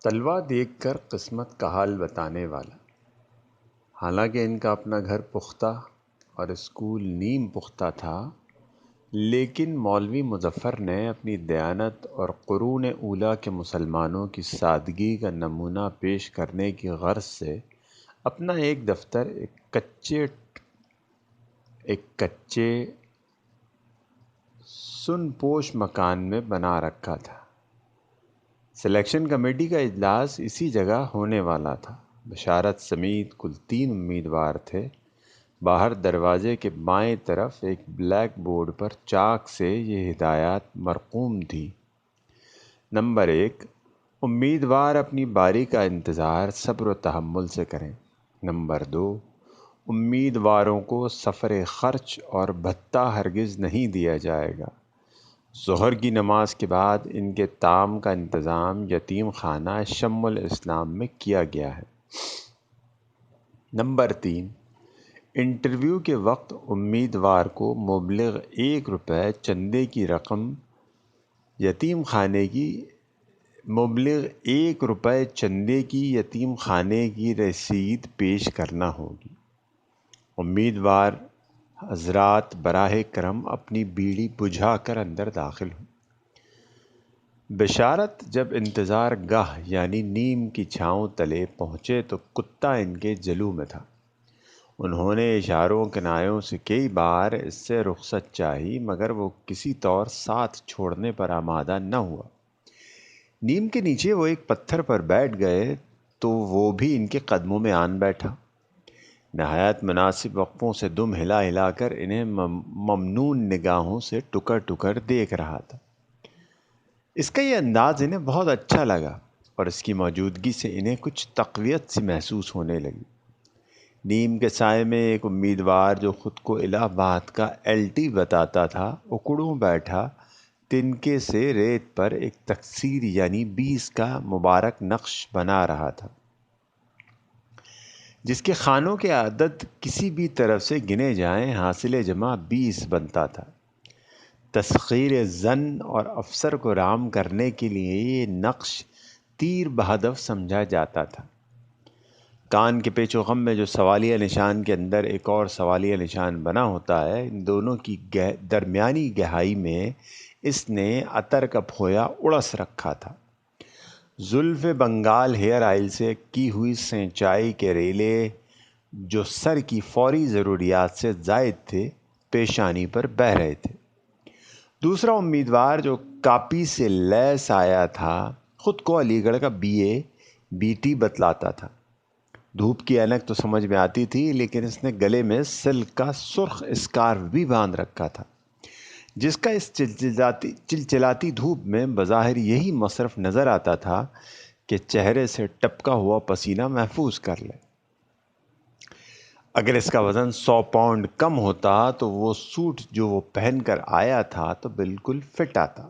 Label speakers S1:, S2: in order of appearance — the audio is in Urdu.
S1: طلوع دیکھ کر قسمت کا حال بتانے والا۔ حالانکہ ان کا اپنا گھر پختہ اور اسکول نیم پختہ تھا، لیکن مولوی مظفر نے اپنی دیانت اور قرون اولیٰ کے مسلمانوں کی سادگی کا نمونہ پیش کرنے کی غرض سے اپنا ایک دفتر ایک کچے سن پوش مکان میں بنا رکھا تھا۔ سلیکشن کمیٹی کا اجلاس اسی جگہ ہونے والا تھا۔ بشارت سمیت کل 3 امیدوار تھے۔ باہر دروازے کے بائیں طرف ایک بلیک بورڈ پر چاک سے یہ ہدایات مرقوم تھی: نمبر 1، امیدوار اپنی باری کا انتظار صبر و تحمل سے کریں۔ نمبر 2، امیدواروں کو سفر خرچ اور بھتہ ہرگز نہیں دیا جائے گا۔ ظہر کی نماز کے بعد ان کے طعام کا انتظام یتیم خانہ شم الاسلام میں کیا گیا ہے۔ نمبر 3، انٹرویو کے وقت امیدوار کو مبلغ 1 روپے چندے کی رقم یتیم خانے کی رسید پیش کرنا ہوگی۔ امیدوار حضرات براہ کرم اپنی بیڑی بجھا کر اندر داخل ہوں۔ بشارت جب انتظار گاہ یعنی نیم کی چھاؤں تلے پہنچے تو کتا ان کے جلو میں تھا۔ انہوں نے اشاروں کنایوں سے کئی بار اس سے رخصت چاہی، مگر وہ کسی طور ساتھ چھوڑنے پر آمادہ نہ ہوا۔ نیم کے نیچے وہ ایک پتھر پر بیٹھ گئے تو وہ بھی ان کے قدموں میں آن بیٹھا۔ نہایت مناسب وقفوں سے دم ہلا ہلا کر انہیں ممنون نگاہوں سے ٹکر ٹکر دیکھ رہا تھا۔ اس کا یہ انداز انہیں بہت اچھا لگا اور اس کی موجودگی سے انہیں کچھ تقویت سی محسوس ہونے لگی۔ نیم کے سائے میں ایک امیدوار جو خود کو الہ آباد کا LT بتاتا تھا، اکڑوں بیٹھا تنکے سے ریت پر ایک تکسیر یعنی 20 کا مبارک نقش بنا رہا تھا، جس کے خانوں کے عدد کسی بھی طرف سے گنے جائیں حاصل جمع 20 بنتا تھا۔ تسخیر زن اور افسر کو رام کرنے کے لیے یہ نقش تیر بہدف سمجھا جاتا تھا۔ کان کے پیچ و خم میں جو سوالیہ نشان کے اندر ایک اور سوالیہ نشان بنا ہوتا ہے، ان دونوں کی درمیانی گہائی میں اس نے عطر کا پھویا اڑس رکھا تھا۔ زلف بنگال ہیئر آئل سے کی ہوئی سینچائی کے ریلے جو سر کی فوری ضروریات سے زائد تھے، پیشانی پر بہہ رہے تھے۔ دوسرا امیدوار جو کاپی سے لیس آیا تھا، خود کو علی گڑھ کا BT بتلاتا تھا۔ دھوپ کی اینک تو سمجھ میں آتی تھی، لیکن اس نے گلے میں سلک کا سرخ اسکارف بھی باندھ رکھا تھا، جس کا اس چلچلاتی دھوپ میں بظاہر یہی مصرف نظر آتا تھا کہ چہرے سے ٹپکا ہوا پسینہ محفوظ کر لے۔ اگر اس کا وزن 100 پاؤنڈ کم ہوتا تو وہ سوٹ جو وہ پہن کر آیا تھا تو بالکل فٹ آتا۔